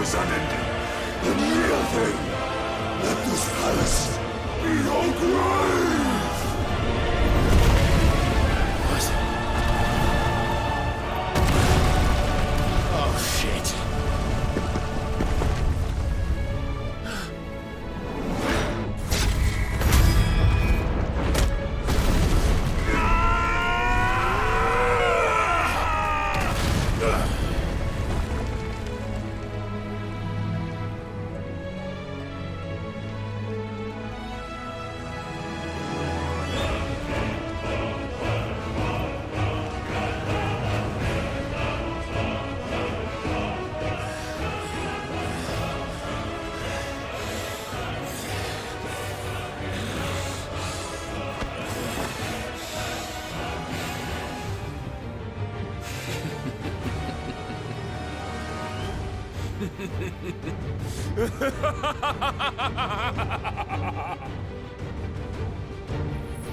is unending. The real thing. Let this palace be your grave! What? Oh, shit.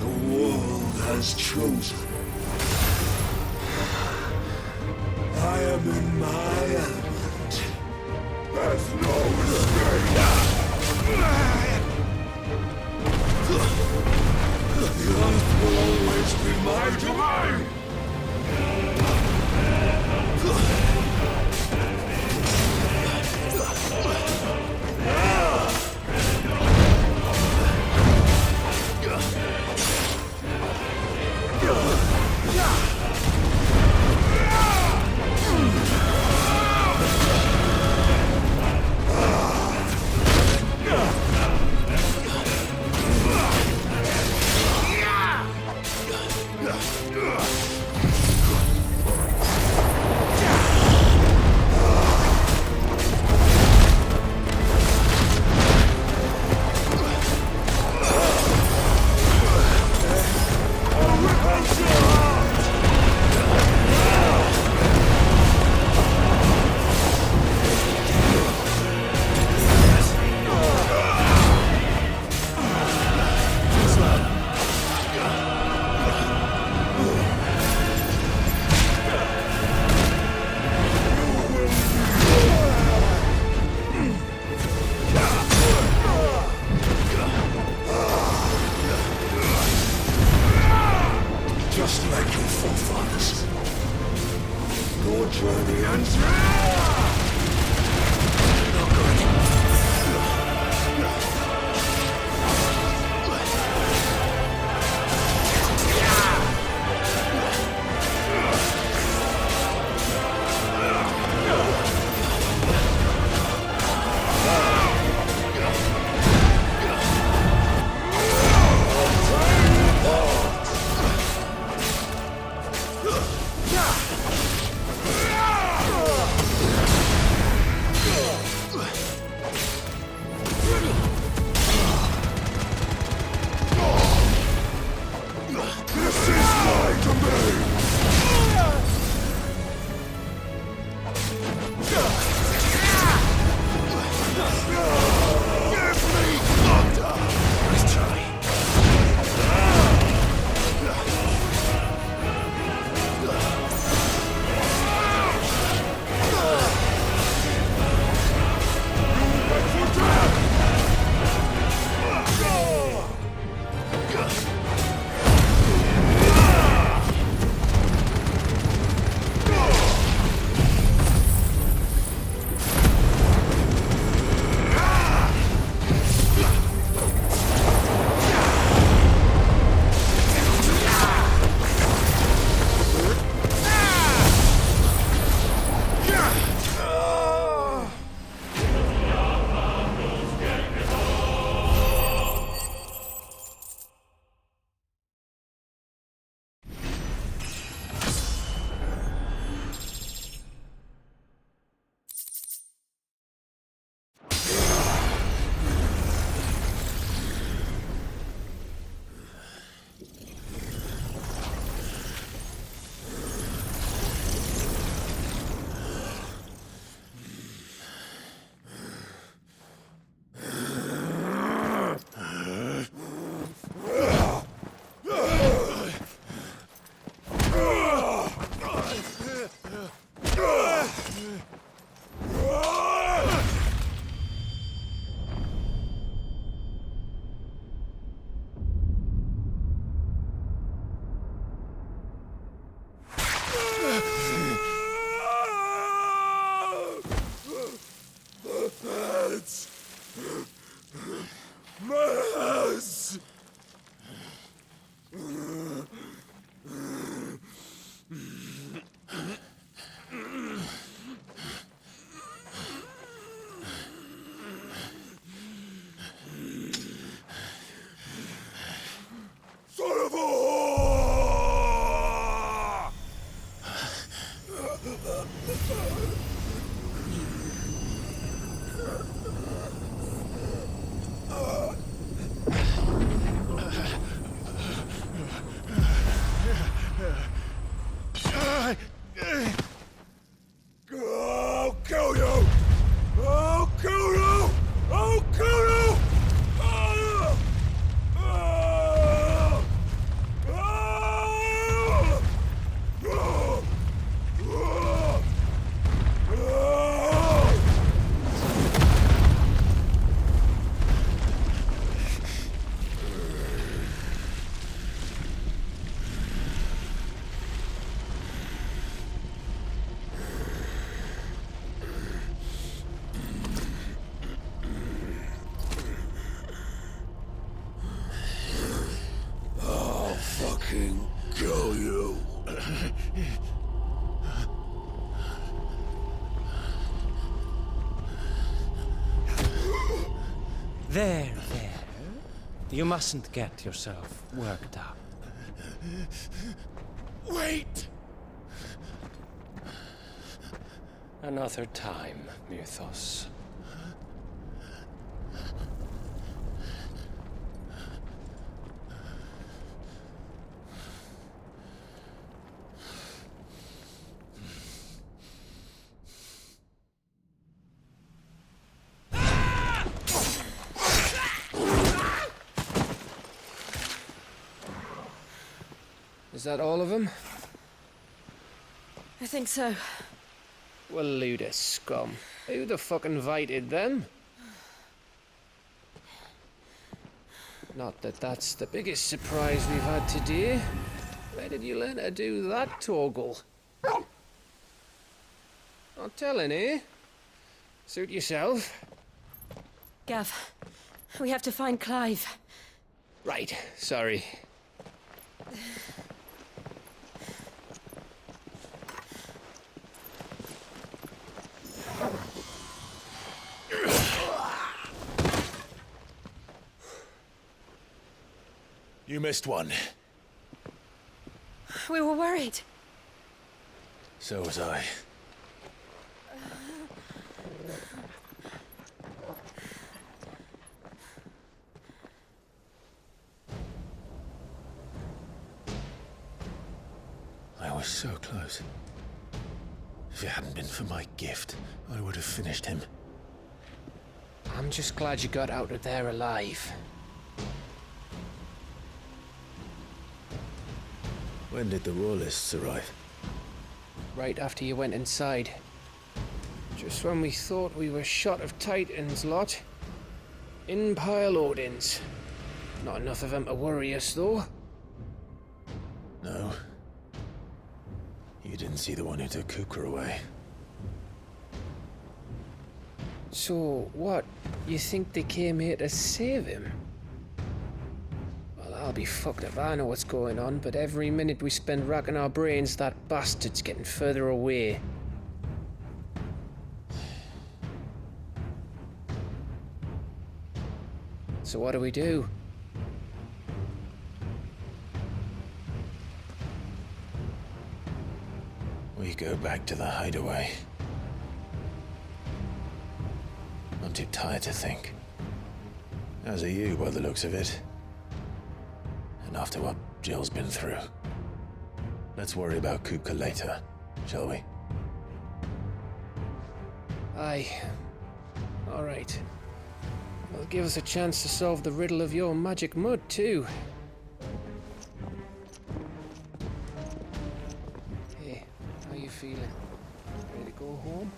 The world has chosen. I am in my element. There's no escape. The earth will always be my domain. Mass! Son of a whore! I'll kill you! I'll kill you! I'll kill you! Ah! Ah! Ah! Ah! Ah! I'll fucking kill you. There. You mustn't get yourself worked up. Wait! Another time, Mythos. Is that all of them? I think so. Well, Luda scum. Who the fuck invited them? Not that that's the biggest surprise we've had today. Where did you learn to do that, Torgal? Not telling, eh? Suit yourself. Gav, we have to find Clive. Right, sorry. You missed one. We were worried. So was I. I was so close. If it hadn't been for my gift, I would have finished him. I'm just glad you got out of there alive. When did the Royalists arrive? Right after you went inside. Just when we thought we were shot of Titans lot. In pile Odins. Not enough of them to worry us, though. No. You didn't see the one who took Kukra away. So, what? You think they came here to save him? Well, I'll be fucked if I know what's going on, but every minute we spend racking our brains, that bastard's getting further away. So what do we do? We go back to the hideaway. I'm too tired to think. As are you, by the looks of it. And after what Jill's been through. Let's worry about Kupka later, shall we? Aye. All right. Well, give us a chance to solve the riddle of your magic mud, too. Hey, how you feeling? Ready to go home?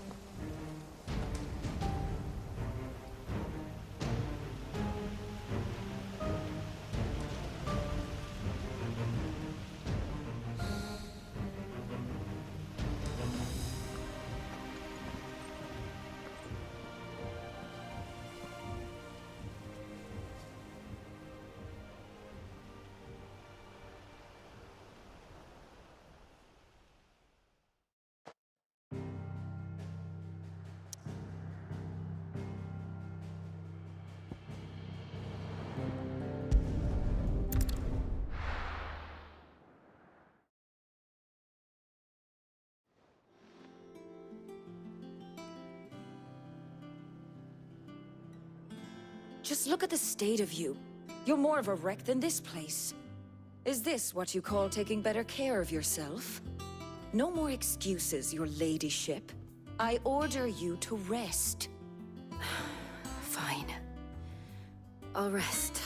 Just look at the state of you. You're more of a wreck than this place. Is this what you call taking better care of yourself? No more excuses, your ladyship. I order you to rest. Fine. I'll rest.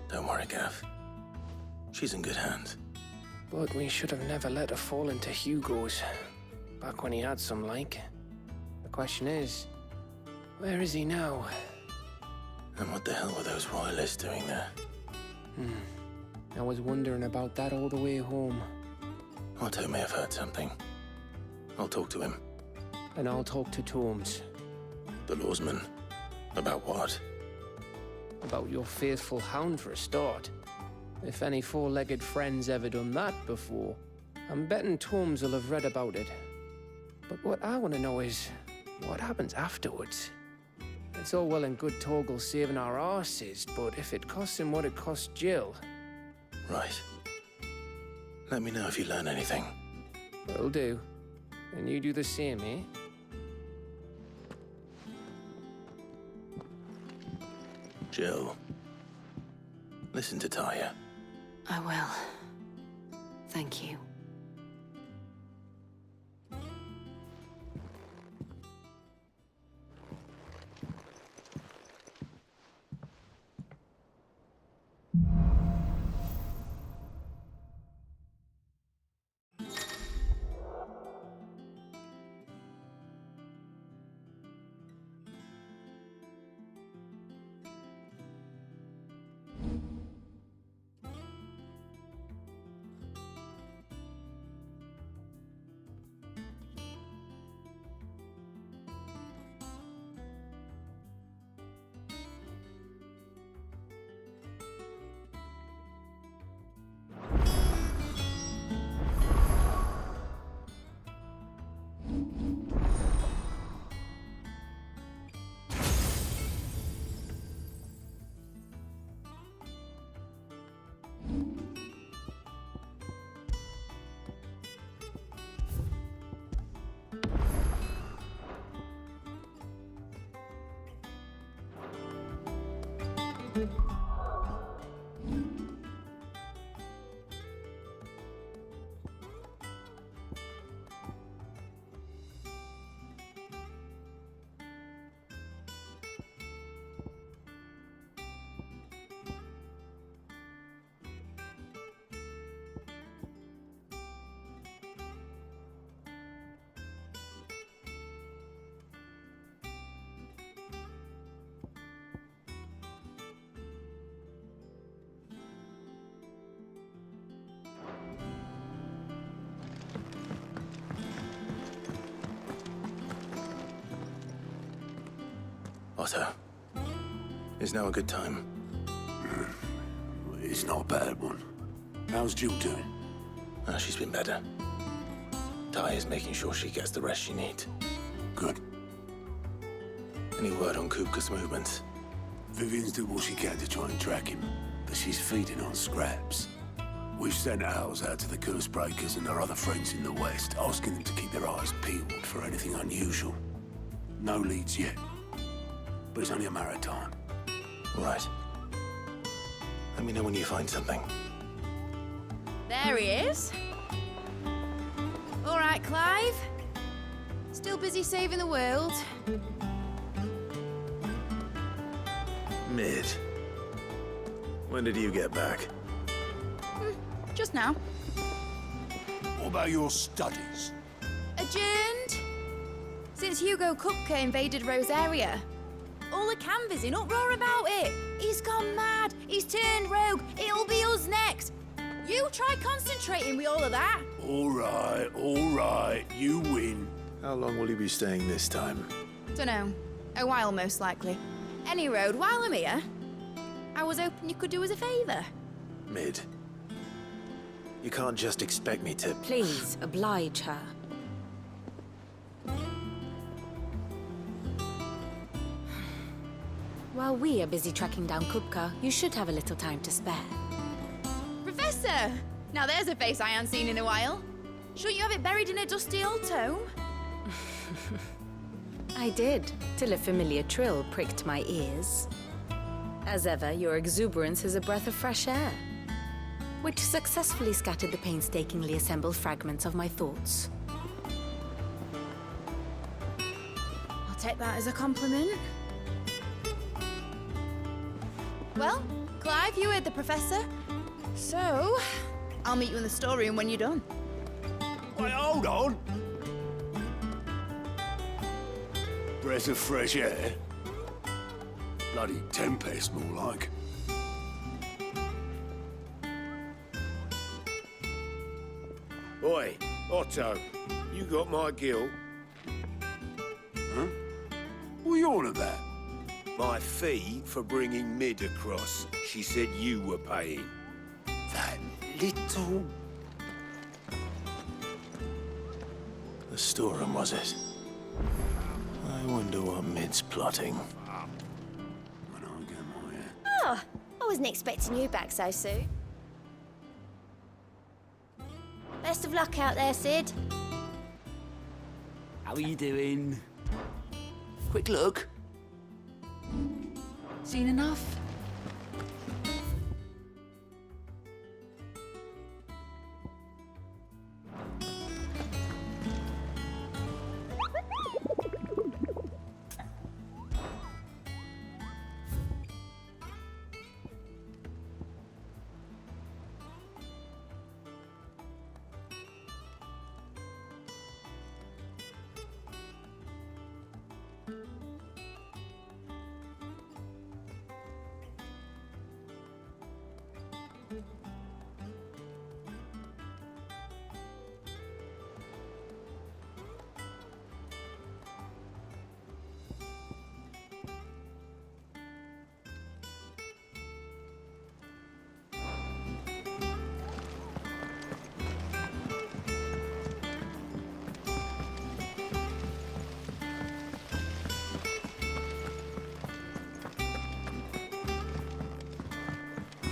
Don't worry, Gav. She's in good hands. But we should have never let her fall into Hugo's. Back when he had some like. The question is, where is he now? And what the hell were those royalists doing there? I was wondering about that all the way home. Otto may have heard something. I'll talk to him. And I'll talk to Tomes. The lawsman. About what? About your faithful hound for a start. If any four-legged friend's ever done that before, I'm betting Tomes will have read about it. But what I want to know is, what happens afterwards? It's all well and good Torgal saving our arses, but if it costs him what it cost Jill... Right. Let me know if you learn anything. Will do. And you do the same, eh? Jill. Listen to Taya. I will. Thank you. Otto. Is now a good time? It's not a bad one. How's Jill doing? She's been better. Taya's making sure she gets the rest she needs. Good. Any word on Kupka's movements? Vivian's did what she can to try and track him, but she's feeding on scraps. We've sent ours out to the curse breakers and our other friends in the west, asking them to keep their eyes peeled for anything unusual. No leads yet, but it's only a matter of time. Right. Let me know when you find something. There he is. All right, Clive. Still busy saving the world? Mid. When did you get back? Just now. What about your studies? Adjourned? Since Hugo Kupka invaded Rosaria. All the canvassing uproar about it. He's gone mad. He's turned rogue. It'll be us next. You try concentrating with all of that. All right. You win. How long will you be staying this time? Dunno. A while, most likely. Any road, while I'm here, I was hoping you could do us a favour. Mid. You can't just expect me to... Please, oblige her. While we are busy tracking down Kupka, you should have a little time to spare. Professor! Now there's a face I haven't seen in a while. Shouldn't you have it buried in a dusty old tome? I did, till a familiar trill pricked my ears. As ever, your exuberance is a breath of fresh air, which successfully scattered the painstakingly assembled fragments of my thoughts. I'll take that as a compliment. Well, Clive, you heard the Professor. So, I'll meet you in the storeroom when you're done. Wait, hold on! Breath of fresh air? Bloody tempest, more like. Oi, Otto, you got my gill. Huh? What are you on about? My fee for bringing Mid across. She said you were paying. That little... The storeroom, was it? I wonder what Mid's plotting. When I get my hair. Oh, I wasn't expecting you back so soon. Best of luck out there, Sid. How are you doing? Quick look. Seen enough?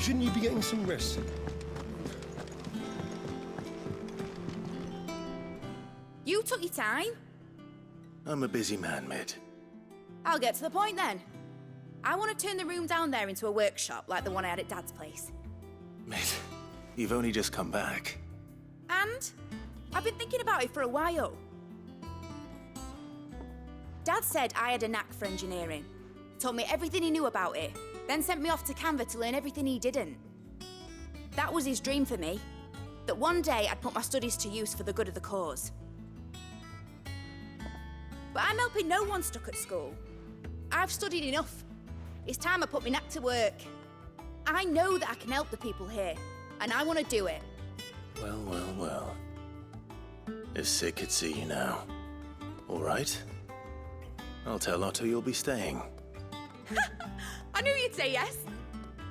Shouldn't you be getting some rest? You took your time. I'm a busy man, Mid. I'll get to the point then. I want to turn the room down there into a workshop like the one I had at Dad's place. Mid, you've only just come back. And I've been thinking about it for a while. Dad said I had a knack for engineering. Told me everything he knew about it. Then sent me off to Canva to learn everything he didn't. That was his dream for me. That one day I'd put my studies to use for the good of the cause. But I'm helping no one stuck at school. I've studied enough. It's time I put my knack to work. I know that I can help the people here, and I want to do it. Well, well, well. If Sid could see you now. All right. I'll tell Otto you'll be staying. I knew you'd say yes.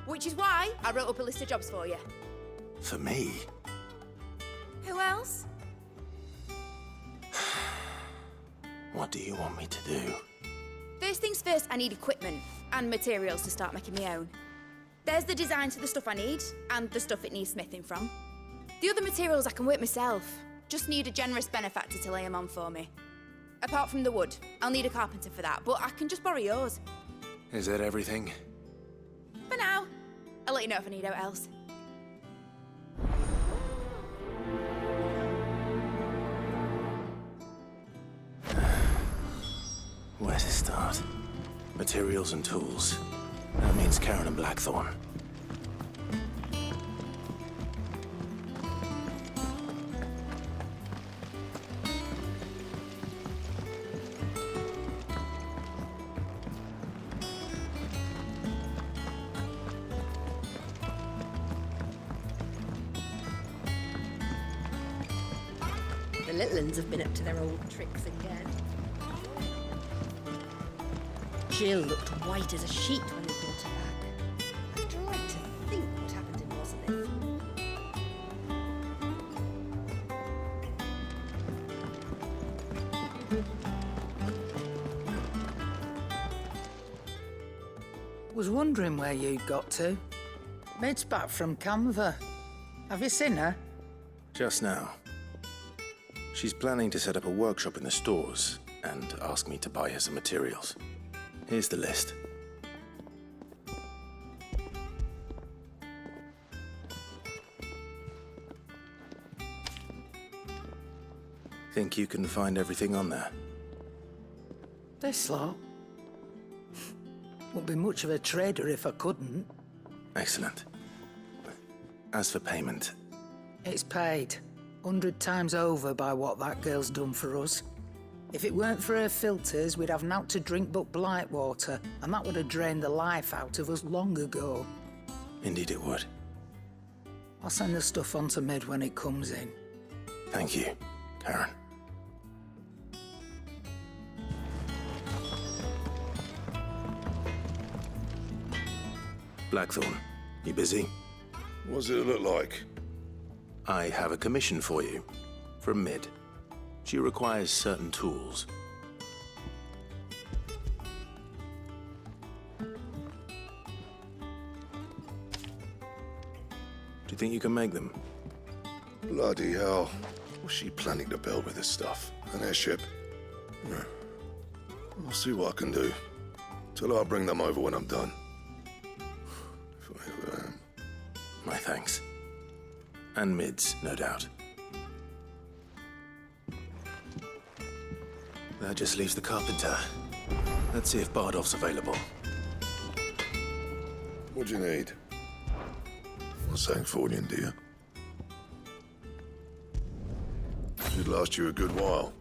Which is why I wrote up a list of jobs for you. For me? Who else? What do you want me to do? First things first, I need equipment and materials to start making my own. There's the designs for the stuff I need and the stuff it needs smithing from. The other materials I can work myself. Just need a generous benefactor to lay them on for me. Apart from the wood, I'll need a carpenter for that, but I can just borrow yours. Is that everything? For now. I'll let you know if I need out else. Where to start? Materials and tools. That means Karen and Blackthorn. The little uns have been up to their old tricks again. Jill looked white as a sheet when we brought her back. I tried to think what happened in Rosalith. Was wondering where you'd got to. Mid's back from Canva. Have you seen her? Just now. She's planning to set up a workshop in the stores and ask me to buy her some materials. Here's the list. Think you can find everything on there? This lot? Wouldn't be much of a trader if I couldn't. Excellent. As for payment, It's paid 100 times over by what that girl's done for us. If it weren't for her filters, we'd have naught to drink but blight water, and that would have drained the life out of us long ago. indeed it would. I'll send the stuff on to Mid when it comes in. Thank you, Karen. Blackthorn, you busy? What's it look like? I have a commission for you. From Mid. She requires certain tools. Do you think you can make them? Bloody hell. What's she planning to build with this stuff? An airship? Yeah. I'll see what I can do. Tell her I'll bring them over when I'm done. If I ever am. My thanks. And Mid's, no doubt. That just leaves the carpenter. Let's see if Bardolph's available. What do you need? Not saying fortune, do you? Should last you a good while.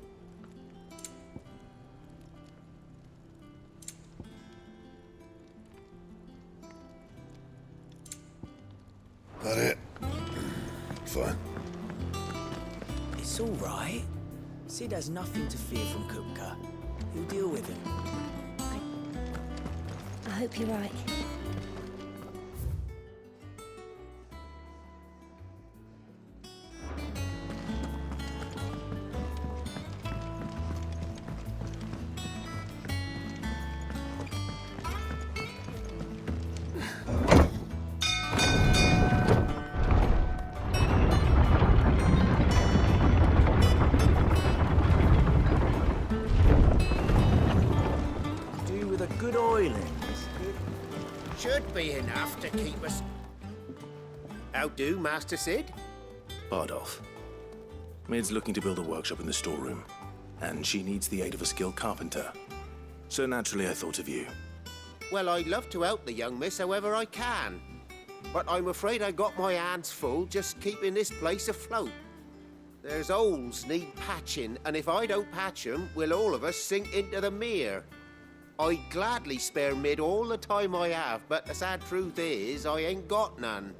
That it? Fine. It's all right. Sid has nothing to fear from Kupka. He'll deal with him. I hope you're right. Do with a good oiling. Should be enough to keep us... How do, Master Sid? Bardolph. Mid's looking to build a workshop in the storeroom, and she needs the aid of a skilled carpenter. So naturally I thought of you. Well, I'd love to help the young miss however I can. But I'm afraid I got my hands full just keeping this place afloat. There's holes need patching, and if I don't patch 'em, we'll all of us sink into the mere. I'd gladly spare Mid all the time I have, but the sad truth is, I ain't got none.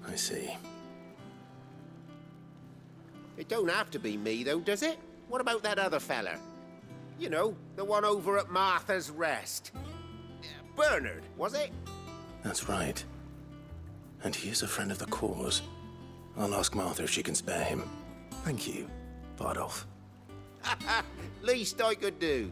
I see. It don't have to be me, though, does it? What about that other fella? You know, the one over at Martha's Rest. Bernard, was it? That's right. And he is a friend of the cause. I'll ask Martha if she can spare him. Thank you, Bardolph. Least I could do.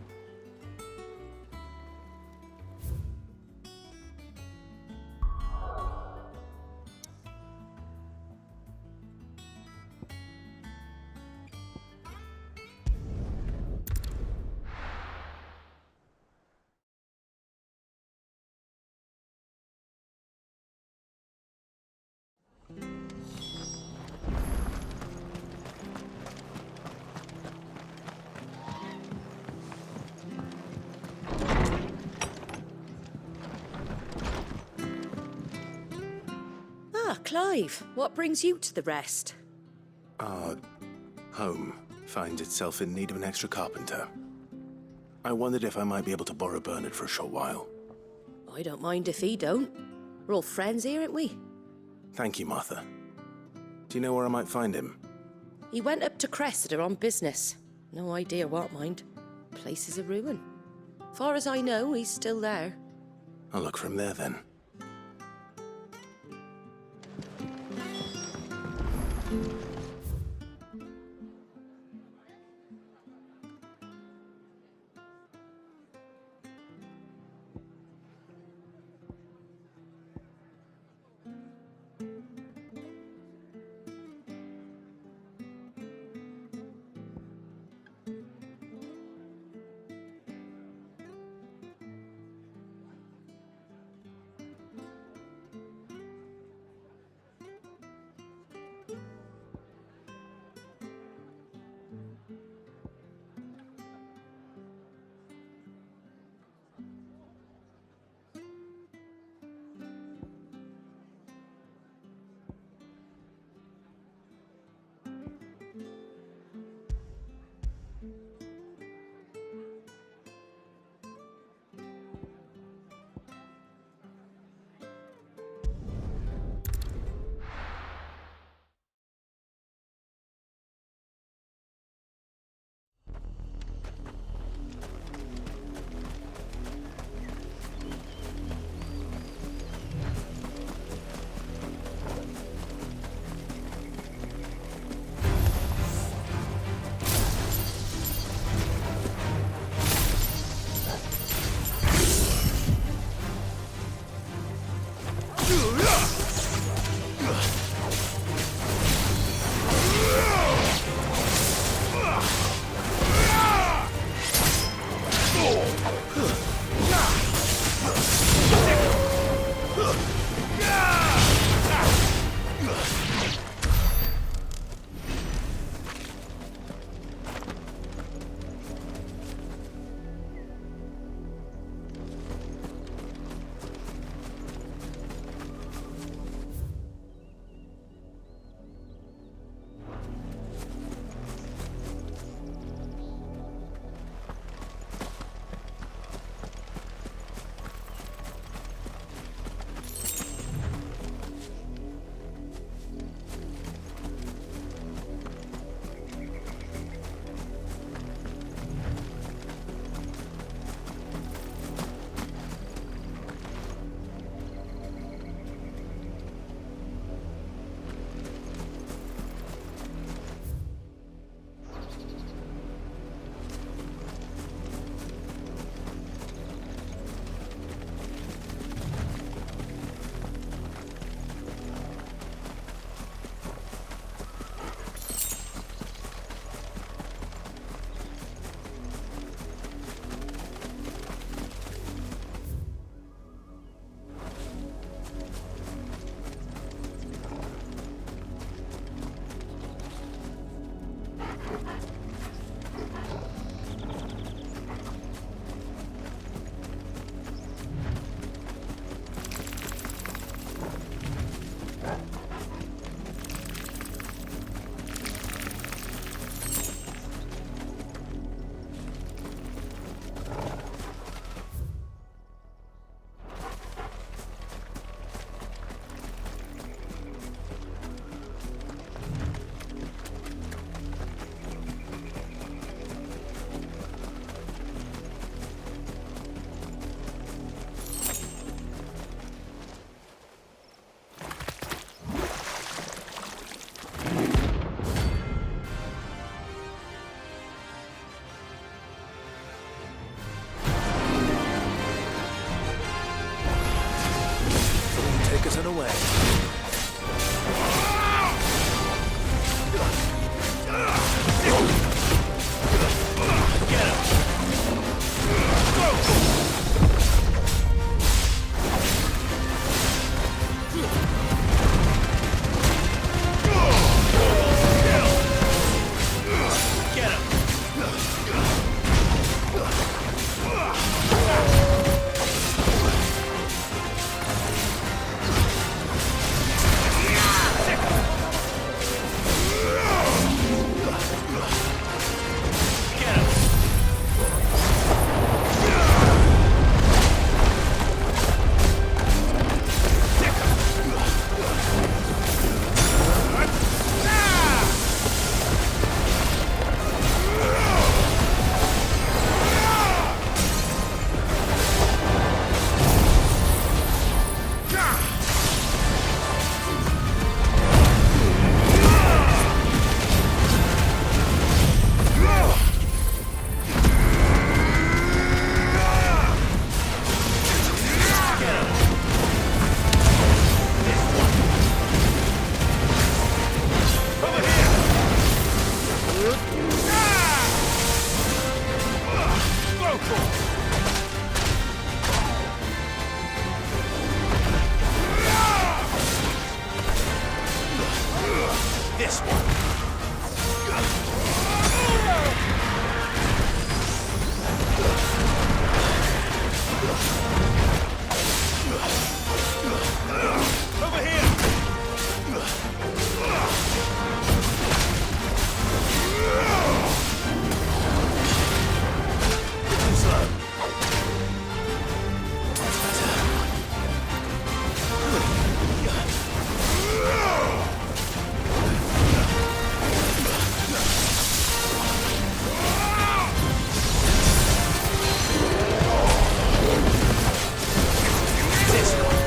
Clive, what brings you to the Rest? Our home finds itself in need of an extra carpenter. I wondered if I might be able to borrow Bernard for a short while. I don't mind if he don't. We're all friends here, aren't we? Thank you, Martha. Do you know where I might find him? He went up to Cressida on business. No idea what, mind. Place is a ruin. Far as I know, he's still there. I'll look for him there then. away. Get him! Go! This one. Over here. Too slow. That's better.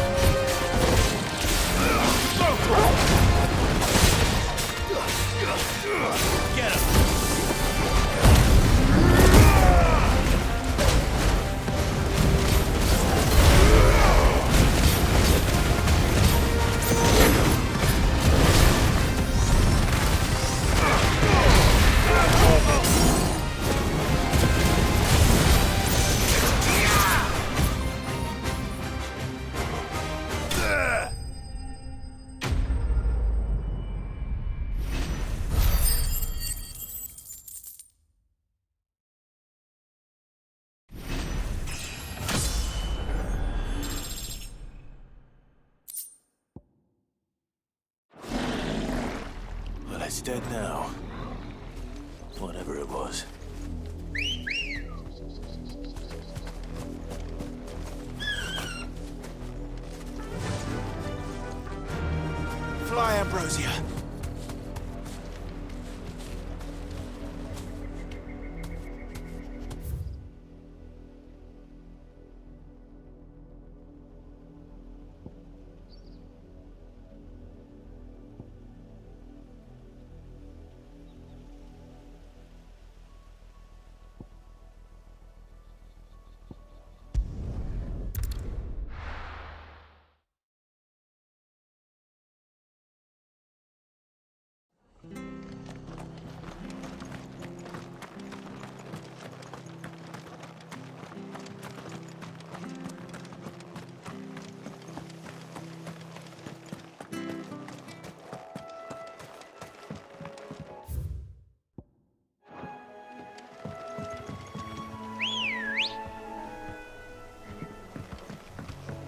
Well, it's dead now. Whatever it was. Fly, Ambrosia.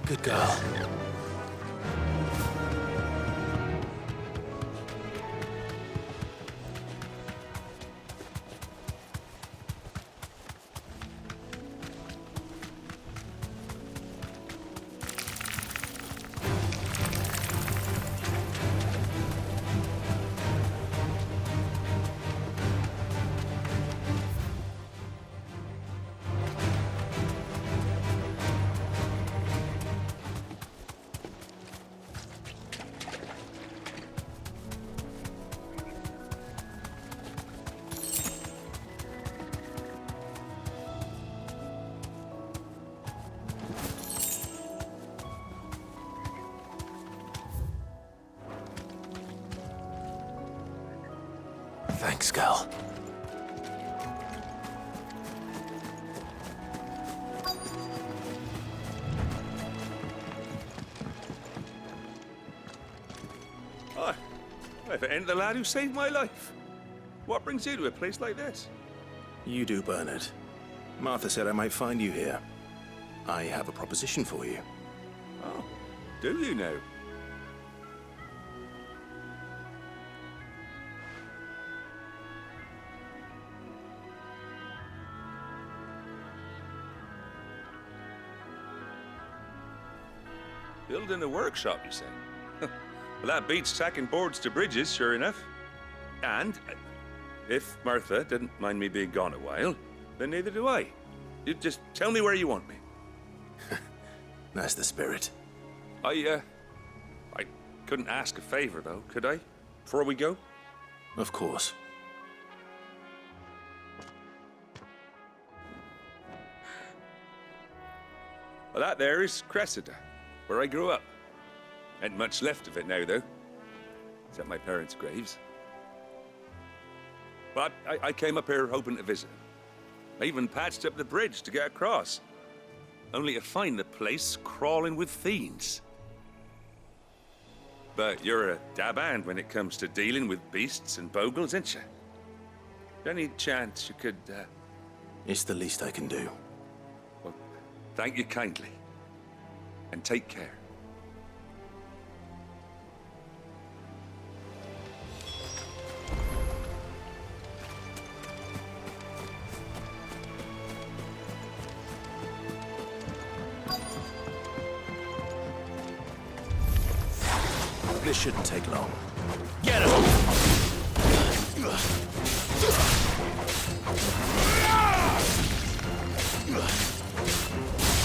Good girl. skull. If it ain't the lad who saved my life. What brings you to a place like this? You do, Bernard. Martha said I might find you here. I have a proposition for you. Oh, do you now? Building a workshop, you say? Well, that beats tacking boards to bridges, sure enough. And if Martha didn't mind me being gone a while, then neither do I. You just tell me where you want me. That's the spirit. I couldn't ask a favor, though, could I? Before we go? Of course. Well, that there is Cressida, where I grew up. Ain't much left of it now, though. Except my parents' graves. But I came up here hoping to visit. I even patched up the bridge to get across. Only to find the place crawling with fiends. But you're a dab hand when it comes to dealing with beasts and bogles, ain't you? Any chance you could, It's the least I can do. Well, thank you kindly. And take care. This shouldn't take long. Get him!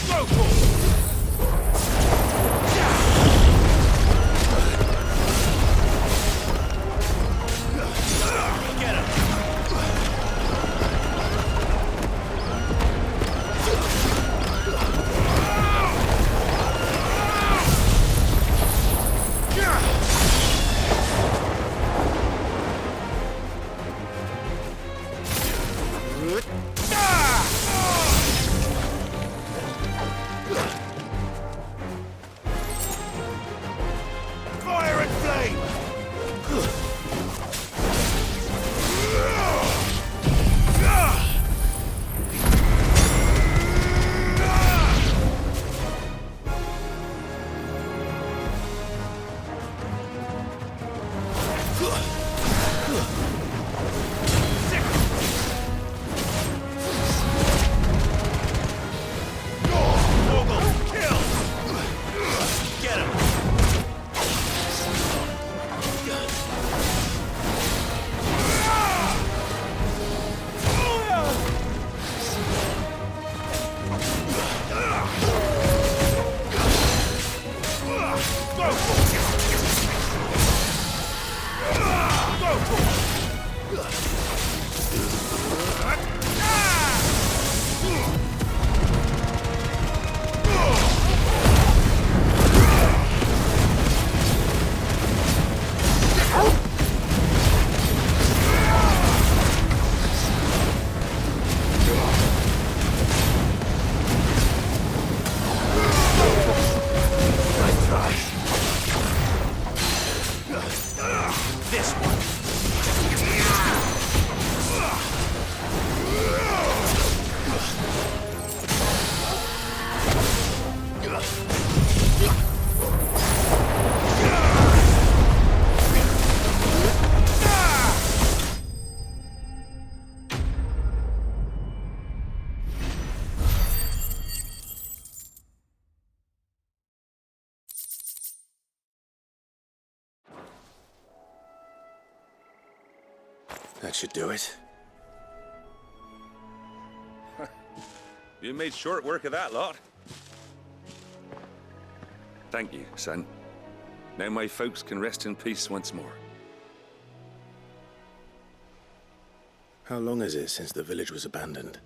Go for it! Get him! Fire and flame! This one. That should do it. You made short work of that lot. Thank you, son. Now my folks can rest in peace once more. How long is it since the village was abandoned?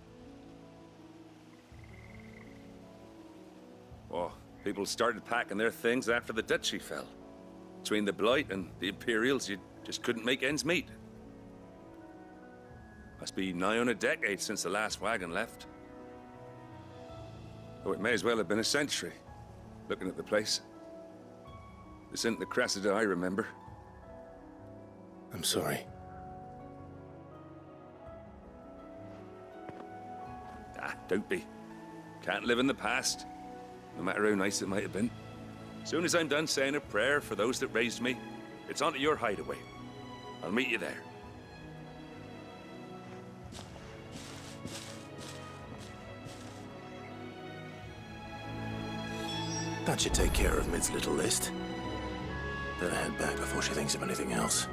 Oh, people started packing their things after the duchy fell. Between the Blight and the Imperials, you just couldn't make ends meet. Must be nigh on a decade since the last wagon left. Oh, it may as well have been a century, looking at the place. This isn't the Cressida I remember. I'm sorry. Ah, don't be. Can't live in the past, no matter how nice it might have been. Soon as I'm done saying a prayer for those that raised me, it's on to your hideaway. I'll meet you there. That should take care of Mid's little list. Better head back before she thinks of anything else.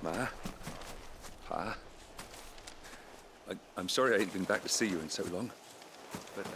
Ma? Pa? I'm sorry I ain't been back to see you in so long, but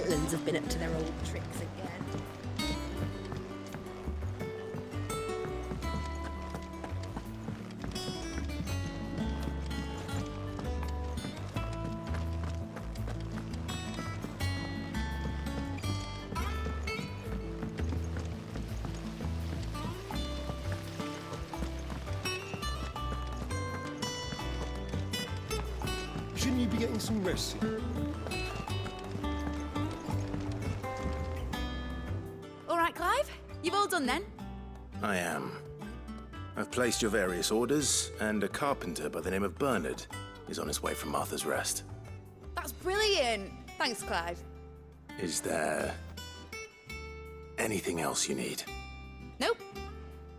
Pentlands have been up to their old tricks again. Shouldn't you be getting some rest? All right, Clive. You've all done then? I am. I've placed your various orders, and a carpenter by the name of Bernard is on his way from Martha's Rest. That's brilliant. Thanks, Clive. Is there anything else you need? Nope.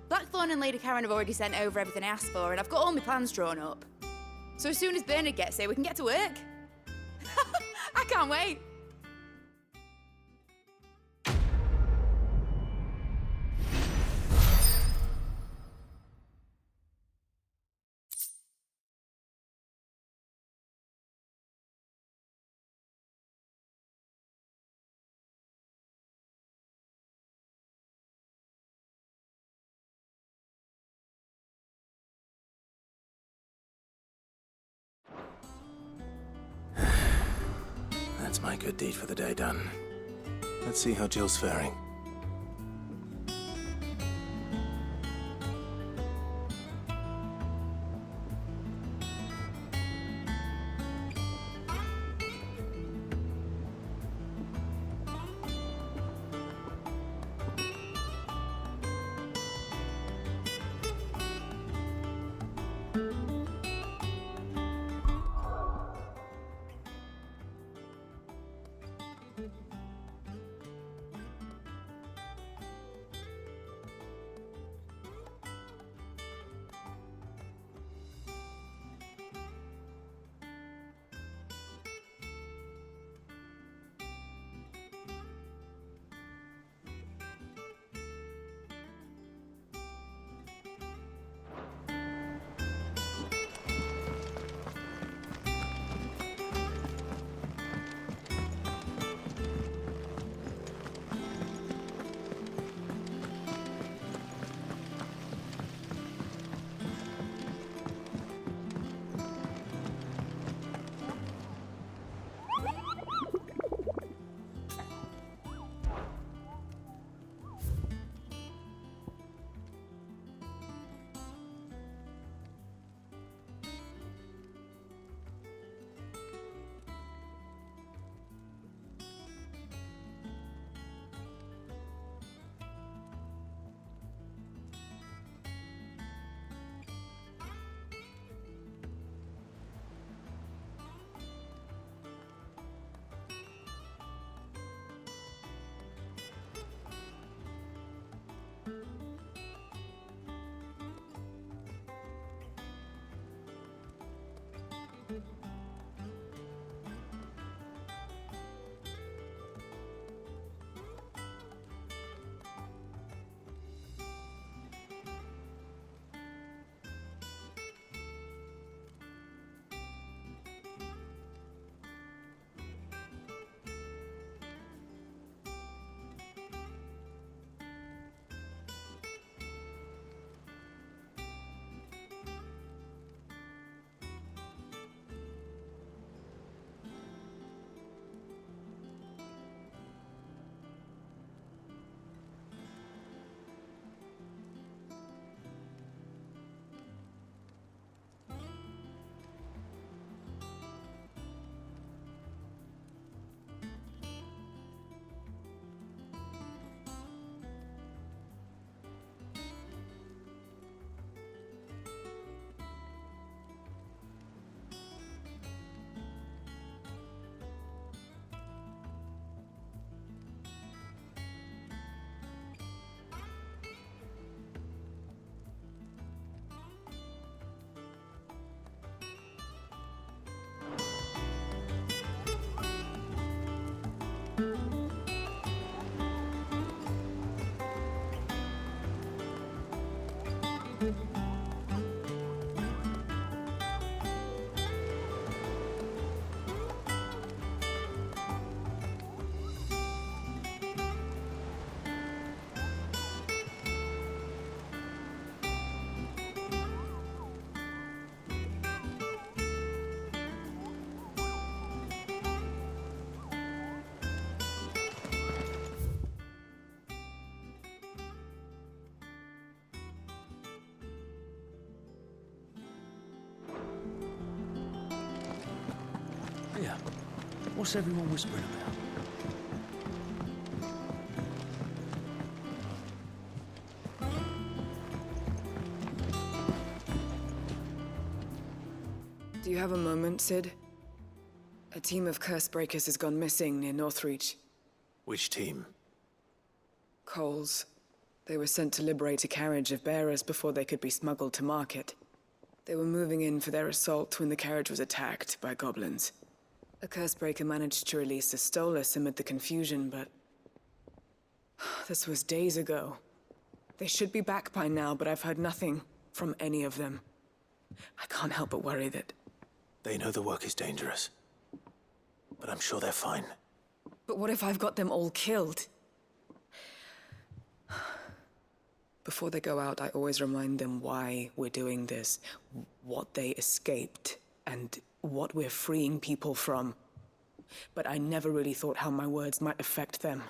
Blackthorn and Lady Karen have already sent over everything I asked for, and I've got all my plans drawn up. So as soon as Bernard gets here, we can get to work. I can't wait. That's my good deed for the day done. Let's see how Jill's faring. What's everyone whispering about? Do you have a moment, Sid? A team of curse breakers has gone missing near Northreach. Which team? Coles. They were sent to liberate a carriage of bearers before they could be smuggled to market. They were moving in for their assault when the carriage was attacked by goblins. A curse breaker managed to release a Stolas amid the confusion, but... this was days ago. They should be back by now, but I've heard nothing from any of them. I can't help but worry that... They know the work is dangerous. But I'm sure they're fine. But what if I've got them all killed? Before they go out, I always remind them why we're doing this, what they escaped, and what we're freeing people from. But I never really thought how my words might affect them.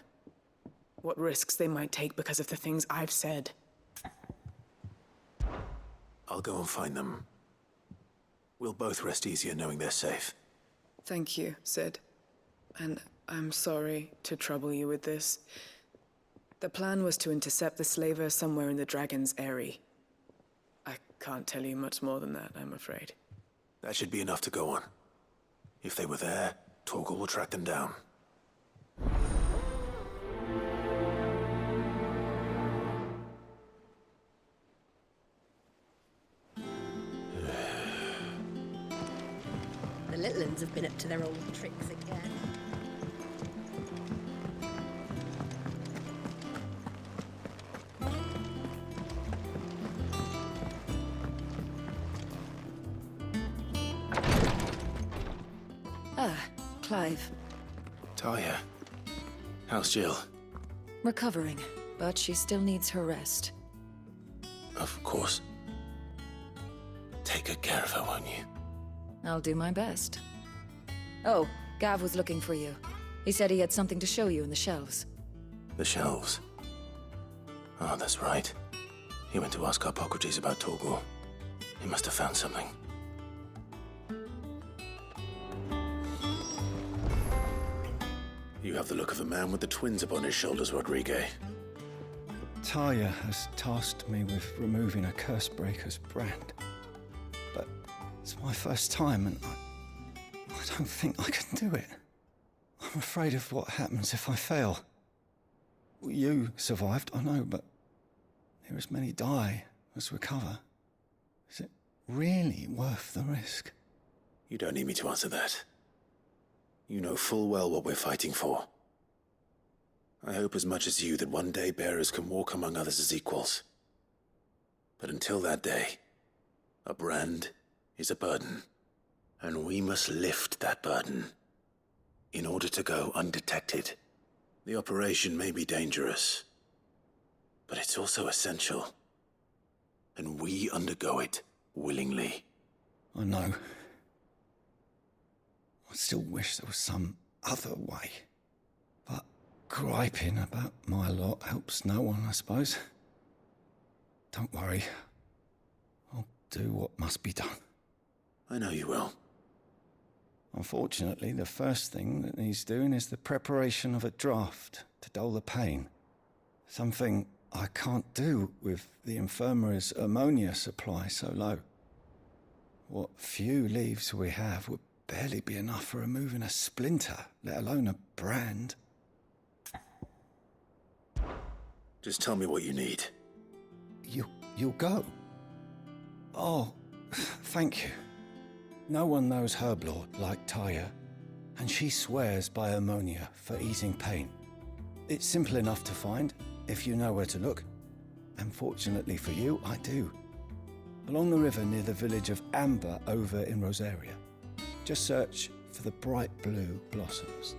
What risks they might take because of the things I've said. I'll go and find them. We'll both rest easier knowing they're safe. Thank you, Sid. And I'm sorry to trouble you with this. The plan was to intercept the slaver somewhere in the Dragon's Eyrie. I can't tell you much more than that, I'm afraid. That should be enough to go on. If they were there, Torgal will track them down. The little uns have been up to their old tricks again. Clive. Talia. How's Jill? Recovering, but she still needs her rest. Of course. Take good care of her, won't you? I'll do my best. Oh, Gav was looking for you. He said he had something to show you in the shelves. The shelves? Oh, that's right. He went to ask Harpocrates about Torgal. He must have found something. You have the look of a man with the twins upon his shoulders, Rodrigue. Talia has tasked me with removing a Cursebreaker's brand. But it's my first time, and I don't think I can do it. I'm afraid of what happens if I fail. You survived, I know, but there as many die as recover. Is it really worth the risk? You don't need me to answer that. You know full well what we're fighting for. I hope as much as you that one day bearers can walk among others as equals. But until that day, a brand is a burden, and we must lift that burden in order to go undetected. The operation may be dangerous, but it's also essential, and we undergo it willingly. I know. I still wish there was some other way. But griping about my lot helps no one, I suppose. Don't worry. I'll do what must be done. I know you will. Unfortunately, the first thing that needs doing is the preparation of a draft to dull the pain. Something I can't do with the infirmary's ammonia supply so low. What few leaves we have would barely be enough for removing a splinter, let alone a brand. Just tell me what you need. You'll go? Oh, thank you. No one knows Herblord like Talia, and she swears by ammonia for easing pain. It's simple enough to find, if you know where to look. And fortunately for you, I do. Along the river near the village of Amber over in Rosaria. Just search for the bright blue blossoms.